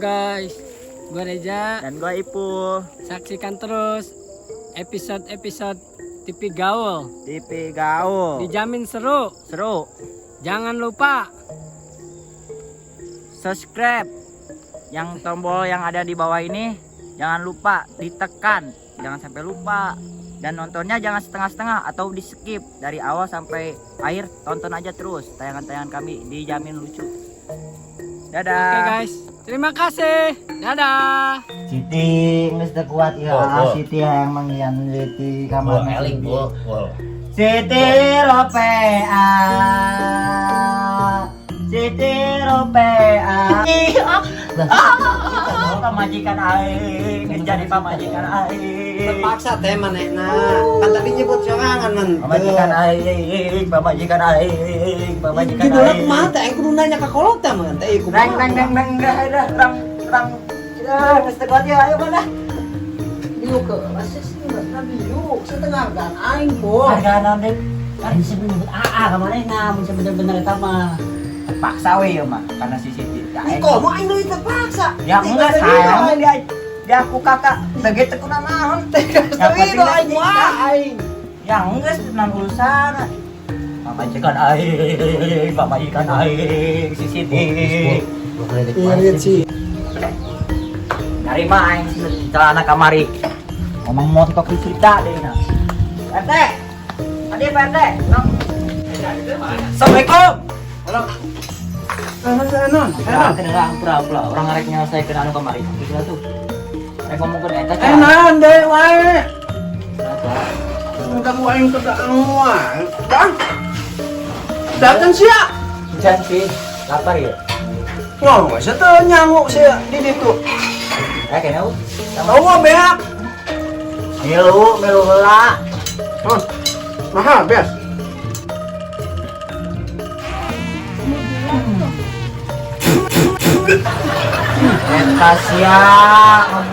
guys, gue Reza dan gue Ipul. Saksikan terus episode-episode TV Gaul. TV Gaul. Dijamin seru. Jangan lupa subscribe. Yang tombol yang ada di bawah ini jangan lupa ditekan. Jangan sampai lupa. Dan nontonnya jangan setengah-setengah atau di skip dari awal sampai akhir. Tonton aja terus tayangan-tayangan kami, dijamin lucu. Dadah. Oke guys, terima kasih. Dadah. Siti mesti kuat ya. Siti yang mengian Siti kamar eling Siti Ropea. Siti Ropea. Pamajikan aing, jadi pamajikan aing. Terpaksa teh manehna. Kan tadi nyebut sorangan man. Pamajikan aing, pamajikan aing, pamajikan Gitu lah aing. kumaha teh aing kudu nanya ka kolot teh man teh kumaha. Dang dah rang. Mesti kuat ya, ayo mana? Diu ke asis enggak diu setengah gan aing po. Harga nanti kan bisa menyebut AA kemana mun bener-bener eta mah. Paksa we ya mah karena si Siti. Kok mau aing deui terpaksa. Ya enggak sayang dia aku kakak begitu kuna naon teh. Tapi do aing mah aing. Ya enggak nan urusan. Pamajikan aing si Siti. Irit sih. Narima aing celana kamari. Ngomong montok di cerita deh nah. RT. Tadi Pak RT. Assalamualaikum. Halo. Anon. Kedengeran pura-pura orang ngarek nyelesaikan anu kamari. Gila tuh. Rek ngomongkeun eta teh. Enan deui wae. Kenapa? Mudah ku aing teu anu wae. Datang sia. Janji, lapar ya? Ngomong sia teu nyangu sia di ditu. Kayaknya Tahu mah beak. milu heula. Terus. Mahal beas. Eta sia,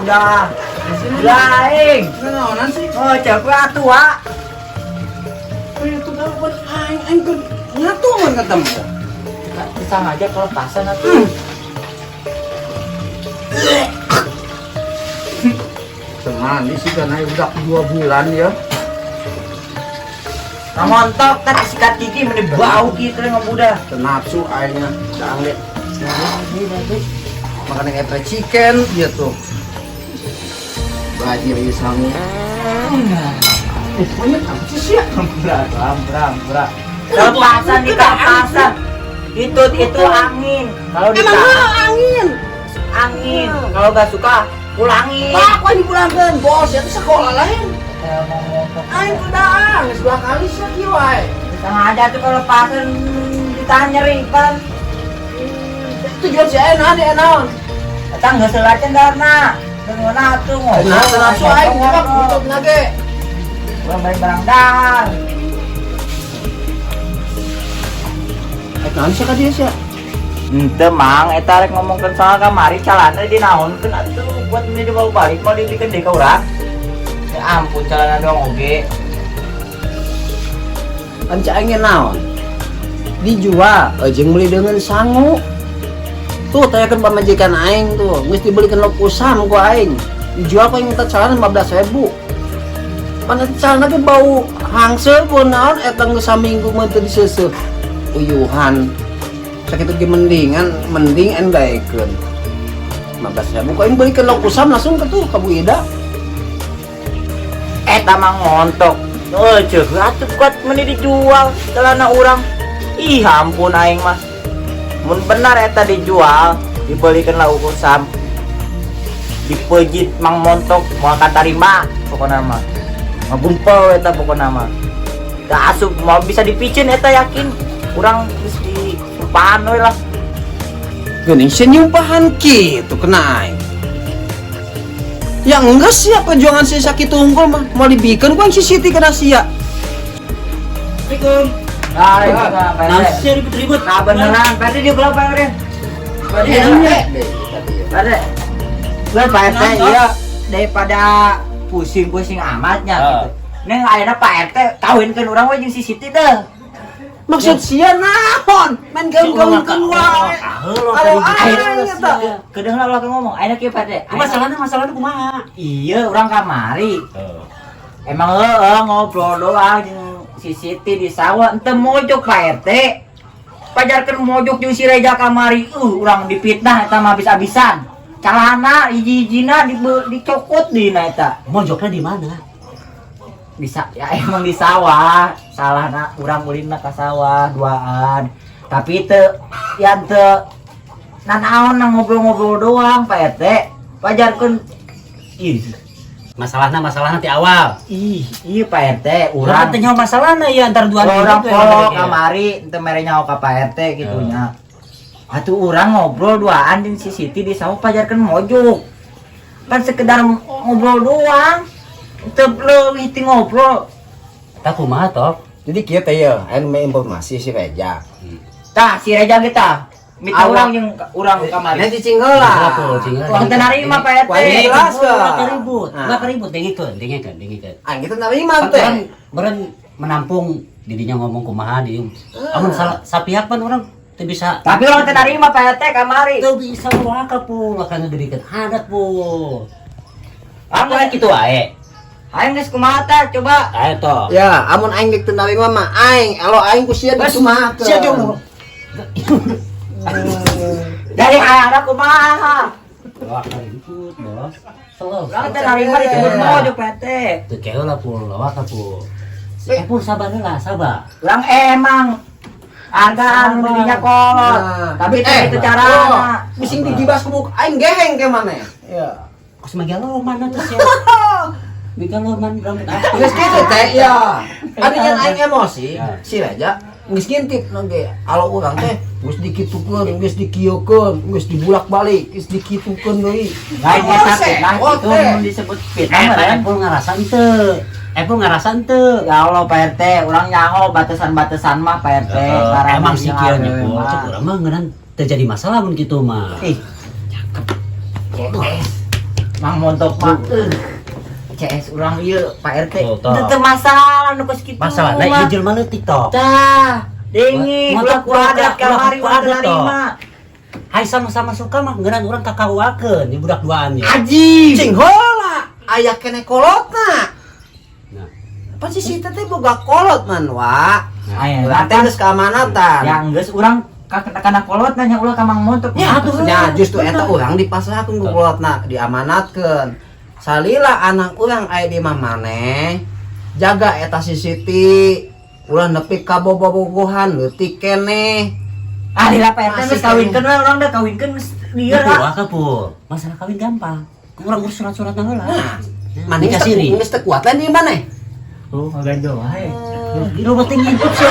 udah. Laing. Naonan sih? Oh, cepet atuh, Wak. Itu telepon aing ke ngatu man ketemu. Bisa aja kalau pasan atuh. Semani sih kan aing udah 2 bulan ya. Montok tadi sikat gigi meni bau kitu yang udah. Nafsu aingnya danglet. Makan yang fried chicken gitu. Bajir isang. Banyak apa sih ya? Bram. Kelepasan di kelepasan. Itu angin. Kalau di angin. Kalau gak suka pulangin. Pak, kok dipulangkeun? Bos, itu sekolah lain. Aing kudaang, geus 2 kali sih kieu wae. Sengaja tuh kalau pasan ditahan nyeri kan. Tujuan si Ena di Enaon. Kita nggak selacan darna. Dengan atuh ngomong. Nafsu aing juga butuh nage. Belum balik barang dar. Naon sih ka dia sih? Ente mang, eta rek ngomongkeun soal kamari calana dinaonkeun atuh buat ini dibawa balik mau dibikin deh ka urang. Ya ampun calana dong oge. Anca aing naon? Dijual, jeung beli dengan sangu. Tuh tayakeun pamajikan aing tuh, geus dibelikeun lokusan ku aing. Dijual ku aing minta calana 15.000. Pan eta calana ge bau hangseur pun naon eta geus saminggu mah teu diseuseuh. Uyuhan. Sakitu ge mending endaekeun. 15.000 ku aing beuikeun lokusan langsung ke tuh ka Bu Ida. Eta mang ngontok. Oh, ceuk atuh kuat meni dijual celana urang. Ih, ampun aing mah. Mun benar eta dijual, dibelikeun laukusam. Dipejit mang montok moal katarima pokona mah. Ngabumpel eta pokona mah. Da asup mau bisa dipicin eta yakin. Urang geus disumpahan we lah. Geuning sia nyumpahan kitu kena aing. Ya enggak sih perjuangan si sakitu unggul mah mau dibikeun ku si Siti kana sia. Assalamualaikum. Nasi ribut-ribut. Nah beneran, tadi dia berapa ya? Tadi. Gue Pak RT iya daripada pusing-pusing amatnya gitu. Neng ayeuna Pak RT kawinkeun urang we jeung si Siti teh. Maksud sia naon? Main gaul-gaul wae. Alo aing eta. Kedengeran ulah ngomong, ayeuna kieu Pak Teh. Masalahnya kumaha? Iya, urang kamari. Emang ngobrol doang jeung si Siti di sawah, ente mojok Pak RT. Pajarkeun mojok jeung si Reja kamari, urang dipitnah eta mah habis-habisan. Calana hiji-hijina dicokot dina eta. Mojoknya di mana? Bisa ya emang di sawah. Salahna urang ulinna ka sawah duaan. Tapi teu ya teu nanaon ngobrol-ngobrol doang Pak RT. Pajarkeun Masalahnya ti awal. iya Pak RT, Urang urang teh nyaho masalahna ya antar dua orang polo kamari teu mere nyaho ka Pak RT gitunya. Atuh urang ngobrol duaan jeung si Siti di sawah pajarkeun mojok. Kan sekedar ngobrol doang. Teu leuwih ti ngobrol. Eta kumaha toh? Jadi kieu teh ya, aing me informasi si Reja. Tah si Reja ge tah. Mita urang jeung urang kamari. Nanti cingheula. Urang teu narima Pak RT. Wah, jelas ke? Ulah keribut, dengikeun. Aing kita narima teh. Beren menampung didinya ngomong kumaha di. Amun sapihak pan urang teu bisa. Tapi urang teu narima Pak RT kamari. Teu bisa waka pu, makanya dirikeun adat pu. Amun kitu wae. Aing geus kumaha tah coba. Ayo toh. Ya, amun aing geus teu narima mah aing, elo aing ku sia kumaha. Sia jeung. Dari anak kumaha? Wah, keribut, Bos. Slow. Urang teu narima disebut mojok Pak RT. Teu keo lah pu, lawak pu. Pun sabar heula, sabar. Urang emang hargaan dirinya kolot. Tapi itu carana. Bising digibas ku muka aing geheng ke maneh. Ya. Kos megaloman atuh sia. Megaloman rambut aku. Geus kitu teh ya. Adinya aing emosi, Ya. si Raja geus ngintip nangge. Alo urang teh geus dikitukeun, geus dikieukeun, geus dibulak-balik, geus dikitukeun deui. Lain eta fitnah itu mun disebut fitnah meureun. Epul ngarasan teu. Epul ngarasan teu. Ya Allah Pak RT, urang nyaho batasan-batasan mah Pak RT. Emang si kieu nya nya pu, cek urang mah ngeunan teu jadi masalah mun kitu mah. CS. Mang montok mah. CS urang ieu Pak RT. Tuh, toh. Teu masalah nu geus kitu. Masalahna ieu jelema leutik toh. Tah, denging Motor budak adat kamari budak urang narima. Hai sama-sama suka mah ngeunan urang kakauakeun di budak duaan ieu. Aji. Cing heula, aya kene kolotna. Nah, Apa sih si teh boga kolot man wa? Aya Urang teh geus keamanatan. yang geus urang kana kolot nanya ulah ka Mang Montok. Ya, justru eta urang dipasrahkeun ku kolotna, diamanatkeun. Salila anak urang aya di maneh, jaga eta si Siti. Ulah nepi ka bobogohan leutik keneh. Ah, di Pak RT geus kawinkeun we urang da kawinkeun geus lieur. itu waka pu. Masalah kawin gampang. Urang urus surat-suratna heula. Nah, maneh Nikah siri. geus teu kuat lain di maneh. Oh, ngaganjo wae. Ieu mah teh ngintip sia.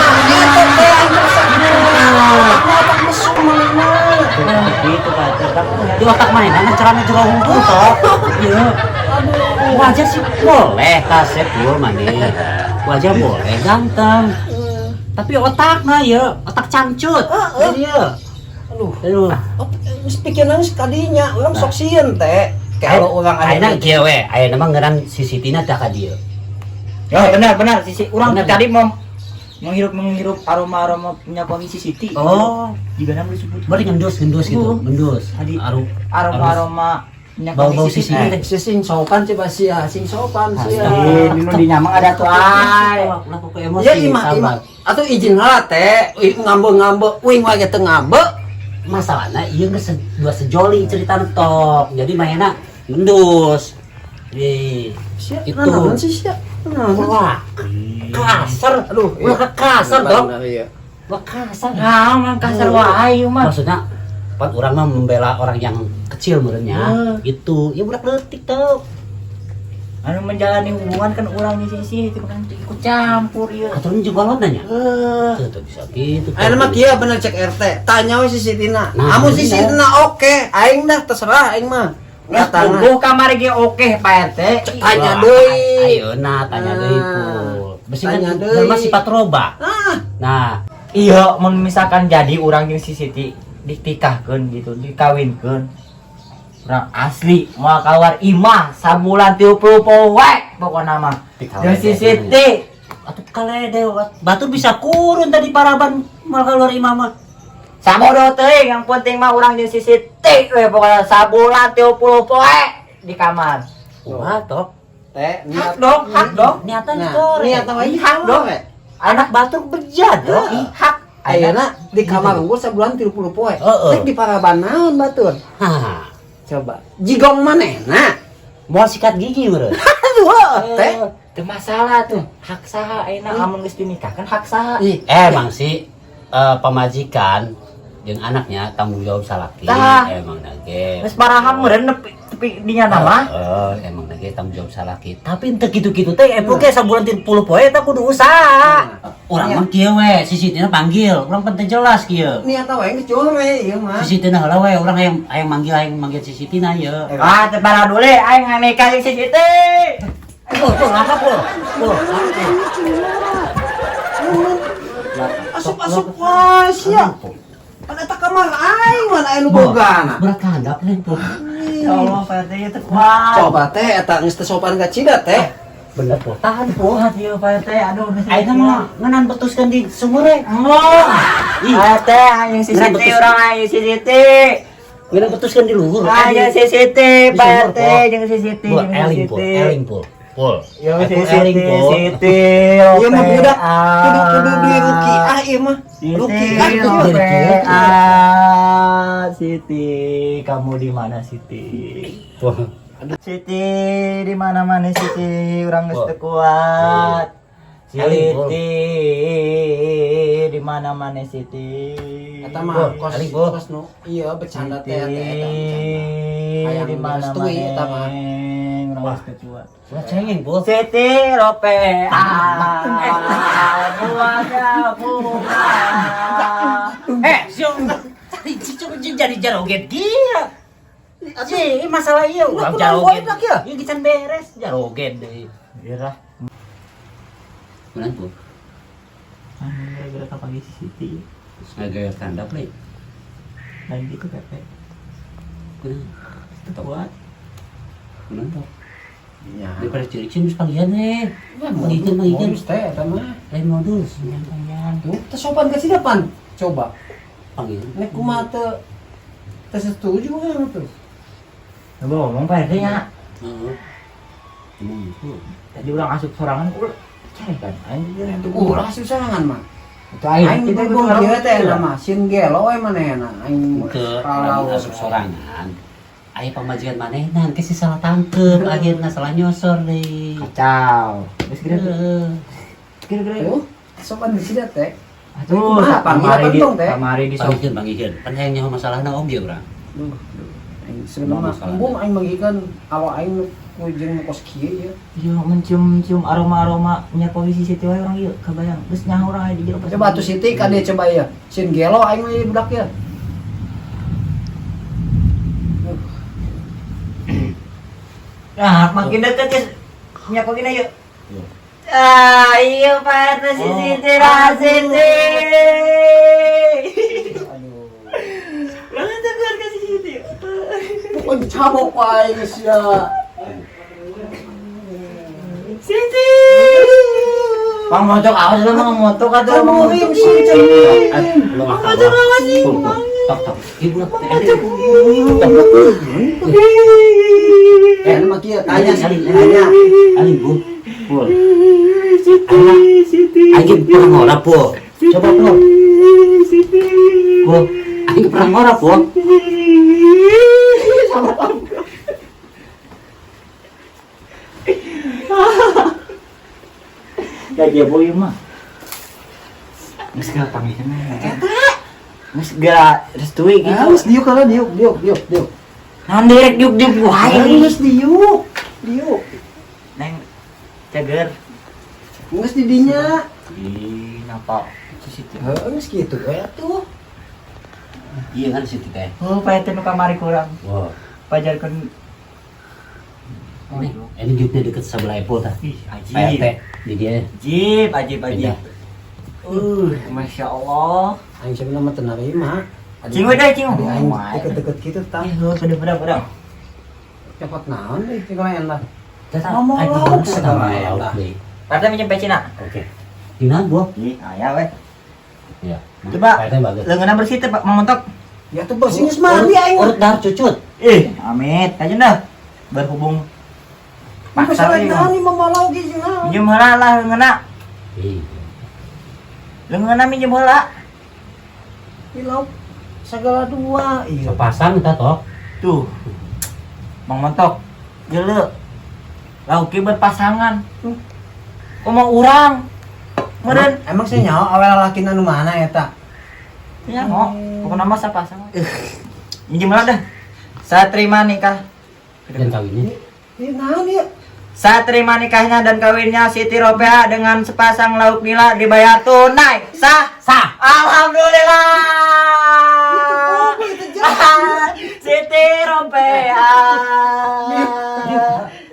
Gitu Pak RT. Di otak mana mah carana jero hungkul toh. Ieu. Wajah sih boleh kasep pul maneh. Wajah boleh ganteng. Tapi otakna ya, otak cangcut. Iya. Aduh. Geus pikiran sekadinya, urang sok sieun teh. Kalau urang ayeuna kieu we, ayeuna mah ngeunan si Sitina teh ka dieu. Ya benar sisi urang Benar, tadi mau menghirup aroma punya wangi si Siti. Oh, Juga nama disebut bari ngendus gitu, ngendus. Tadi Aroma aroma minyak bau-bau wangi si si Siti. Siti. sing sopan coba sia, sing sopan sia. Ini di nyamang ada tuh ay. Ulah pokok emosi. Ya ima atuh izin heula teh, ngambe-ngambe, uing wae teu ngambe. Masalahna ieu geus dua sejoli ceritana tok. Jadi mainna ngendus. Sia, Itu. naon sih sia? Wah, kasar. Aduh, ulah kasar dong. Wah, kasar. Nah, mang kasar wae mah. Maksudnya pan orang mah membela orang yang kecil menurutnya. Itu, ya budak leutik tuh. Anu menjalani hubungan kan urang nih sisi itu kan ikut campur ya. Atau ini juga nanya. Tuh bisa gitu. Ayeuna mah kieu bener cek RT. Tanya we si Sitina. Nah, Amun si bener. Sitina oke, aing dah terserah aing mah. Katana. Buh kamar ge oke Pak RT. Tanya deui. Ayeuna tanya deui pul. Besi kan Tanya deui. jelema sifat roba. Nah, Iya, mun misalkan jadi urang jeung si Siti ditikahkeun gitu, dikawinkeun. Urang asli moal keluar imah sabulan 30 poe pokona mah. Jeung si Siti Atuh kaledeo. Batur bisa kurun tadi paraban mal keluar imam mah. Sabodo teuing, yang penting mah urang jeung si Siti we pokona sabulan 30 poe di kamar. Kumaha tok? Teh, Hak dong, hak dong. Niatan Nah, sore. niatan wae Hak dong. Anak batur berjadok. Hak Ayeuna di kamar unggul sabulan 30 poe. Heeh. Tek di paraban naon batur? Hah. Coba. Jigong manehna. Moal sikat gigi meureun. Aduh, teh. Teu masalah tuh. Hak saha ayeuna amun geus dinikahkan hak saha. Emang sih pemajikan jeung anaknya tanggung jawab salaki. Tah. Emang nage. Geus parahan meureun nepi dinya nama. Emang nage tanggung jawab salaki. Tapi ente kitu-kitu teh epoke sabulan 30 poe eta kudu usaha. Urang mah kieu we, sisitina panggil. Urang penting jelas kieu. Niatan wae geus jowe ieu mah. Sisitina heula we, urang hayang manggil sisitina ye. Ah, teu para dulu aing nikah jeung si Siti. Tuh, langkap lo. Asup-asup wae sia. Pada tak kamar aing mana anu bogana. Berat handap nih tuh. Ya Allah, Pak RT teh kuat. Coba teh eta geus teu sopan ka cida teh. Bener po, tahan po. Kuat ieu Pak RT, aduh. Aina mah ngenan betuskan di sumur we. Pak RT aing si Ngenan Siti betus- urang aing si Siti. Ngenan betuskan di luhur. Aing si Siti, Di Pak sumur, RT Po. jeung si Siti. Pul, jeung si eling pul, Siti. eling pul. Pul. Yo si Aku eling Siti, pul. Siti. Ieu mah budak kudu di rukiah ieu mah. Siti, Rukiah ieu. Siti, kamu di mana Siti? Pul. Siti, di mana Siti? Urang geus Wah. teu kuat. Eling, Pul. Siti, di mana Siti? Eta mah Pul, eling, Pul. kos nu iya bercanda teh Siti, eta bercanda. Hayang di mana direstui eta mah. Urang Wah. geus teu kuat. Ulah cengeng pul. Siti rope buahnya bunga. Siung. Tadi cicuk jadi jaroget dia. Aji, masalah ieu urang jaroget. Ieu gican beres jaroget deui. Irah, Kunaon pul? gara-gara kapagi si Siti. Ngagaya kandap le. Dan gitu Pepe. Kunaon? Teu kuat. Kunaon pul? Iya. Daripada ciri-ciri geus panggihan we. Manggihan. Modus teh eta mah. Lain modus. Panjang. Tuh, teu sopan ka sidapan. Coba. Panggihan. Nek kumaha teu setuju kan tuh. Ngomong Pak RT nya. Heeh. Pul. Tadi urang asup sorangan ulah cari kan. Anjir. Ulah susahan mah. Itu aing Aing kita berbong dia teh nama sin gelo we manehna. Aing Ke kalau asup sorangan. Aya pamajikan manehna ke si salah tangkep akhirna salah nyosor deui. kacau. Geus gede. Heeh. Gede-gede. tuh sopan di sida teh. Aduh, Kumaha, kamari di pentung, teh? kamari di sok. Panggihan. Kan hayang nyaho masalahna oge urang. Duh. Aing sebenarnya Masalah. embung aing mengikan awak aing nu jeung kos kieu ya. Iya, mencium aroma-aroma nya posisi Siti wae urang ieu kabayang. Geus nyaho urang aya di jero pas. Coba atuh Siti ka dia coba ya. Sin gelo aing mah ieu budak ya. Nah, makin deket ya. Nya kok gini yuk. Ah, iya Pak RT si Siti Siti. Aduh. Urang tegur ke si Siti. Pokoknya cabok wae geus ya. Siti. Bang motok awas lah Bang motok atuh. Kamu rim Siti. Lo makan. Tok tok. Ibu teh. Mah kieu tanya Aling, tanya. Aling bu. Pul. Siti. Aing pernah ngora pul. Coba pul. Siti. Pul. Aing pernah ngora pul. Gak dia boy mah. Geus ka panggihan. Geus gak restui gitu. Geus diuk kalau diuk. Naon direk diuk-diuk wae. Geus diuk. Neng cager. Geus di dinya. Ih, napa si Siti. Heeh geus kitu we atuh. Iya kan situ teh. Oh, paeteun nu kamari kurang. Wah. Pajarkeun. Ini jupnya deket sebelah Apple tah. Ih, PRT ajib. di dia. Ajib. Pindah. Masya Allah. Aing sebenarnya mah teu narima. Cing we deh, cing. Aing deket-deket kitu tah. Pedang. Cepet naon deui tinggal enak. Tah Ngomong aing lah, ngomong sama sama lauk lah. deui. Pak RT minjem peci nak. Oke. Gimana, Bu? Ih, ayah weh. Iya. Coba. Pak RT bagus. Lengan bersih teh Pak Mamontok. Ya tuh bos ini semari aing. Urut dar cucut. Amit, aja dah. Berhubung Paksa paksa lagi ieu. nih mamalau gitu. Minjem heula lah leungeunna. Iya. Leungeunna minjem heula. Ilau segala dua. Iya. Sepasang kita toh. Tuh. Mang Montok. Jeuleu. Lauk ieu berpasangan. Kumaha urang? Meureun. Emang sih nyawa awal laki nu mana eta? Ya, mau. Pokoknya mah sapasang. Minjem heula dah. Saya terima nikah. Dan kawinnya. Ini naon ya? Saya terima nikahnya dan kawinnya Siti Ropea dengan sepasang lauk nila dibayar tunai. Sah. Alhamdulillah. Siti Ropea.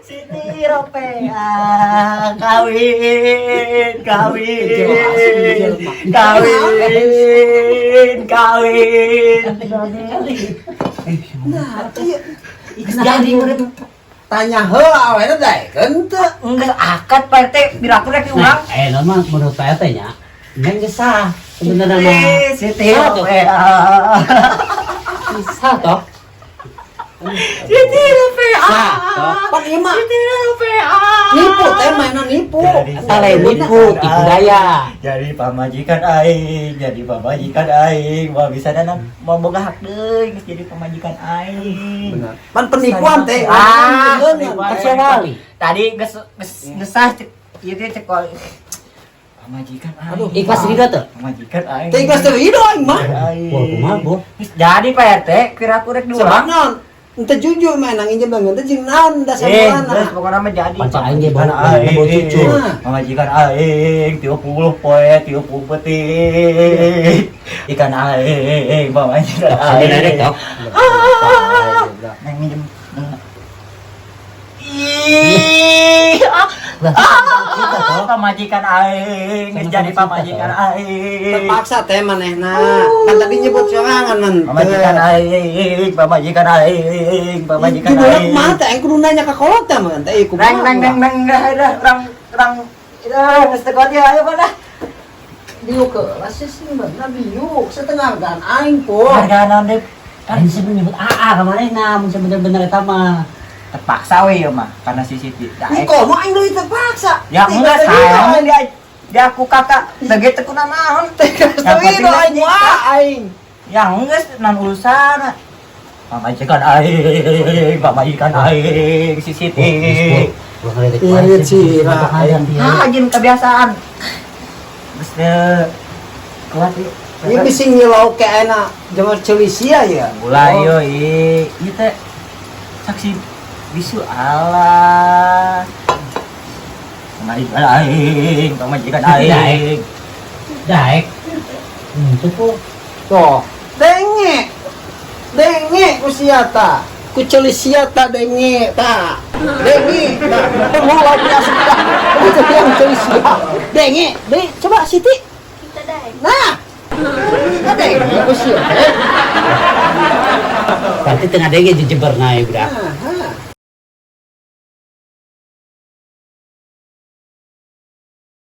Siti Ropea. Kawin. Nah, iya. Jadi urip Tanya heula awalnya daekeun teu. enggak akad Pak RT biraku rek diulang. Nah, nama menurut Pak RT nya. Neng gesah. Sebenarnya mah. Siti Sah, toh. Ropea. Bisa toh. Siti Ropea. Sah toh. Pan ieu mah Siti Ropea. nipu teh mainan nipu. Eta lain nipu, tipu daya. Jadi pamajikan aing, mau bisa dan mau boga hak deui geus jadi pamajikan aing. Benar. Pan penipuan teh. Penipuan. Kasihan kali. Tadi gesah ieu teh cek pamajikan aing. Aduh, Ikhlas juga tuh. Pamajikan aing. Teh geus teh ieu aing mah. Wah, kumaha, Bu? Jadi Pak RT, kira-kira rek Sebab dua. naon? Ente jujur main nang injem bangun teh jeung naon da Terus samuana. pokoknya mah jadi. Pancak aing ge bawa Pamajikan bawa cucu. aing. Pamajikan aing 30 poe 30 petik. Ikan aing, pamajikan Sambil naik aing. toh. Neng minjem. Ih, pamajikan aing, geus jadi pamajikan aing. Terpaksa teh manehna. Kan tadi nyebut sorangan man. Pamajikan aing, pamajikan aing, pamajikan Judulna aing. kumaha teh aing kudu nanya ka kolot teh man teh kumaha. Rang, dah, geus teu kuat ya, ayo pada. Biu kelas sih bener biu setengah gan aing po. Harga naon deui? Kan bisa menyebut AA kamarena, mun bener-bener eta mah. Terpaksa we ya mah, karena si Siti. Iko mah aing deui terpaksa. Ya enggak saya dia aku kakak dege teu kuna naon teh. Yang penting aing wah aing. yang enggak nan urusan. Pamajikan aing, pamajikan aing si Siti. Irit sih lah. Ah, jeung kebiasaan. Geus teu kuat ieu. Ieu bisi ngilau ke ayeuna jeung celisia ya. Mulai yo ieu teh saksi bisu Allah. Pamajikan aing, pamajikan aing. Daek. Itu po. Tuh, denge usiata. Ku celisiata denge ta. Denge ta. Pengulah biasa sudah. Itu yang celisia. Denge, coba Siti. Kita dai. Nah. Denge usiata. Berarti tengah dege jejeber naik udah. Nah,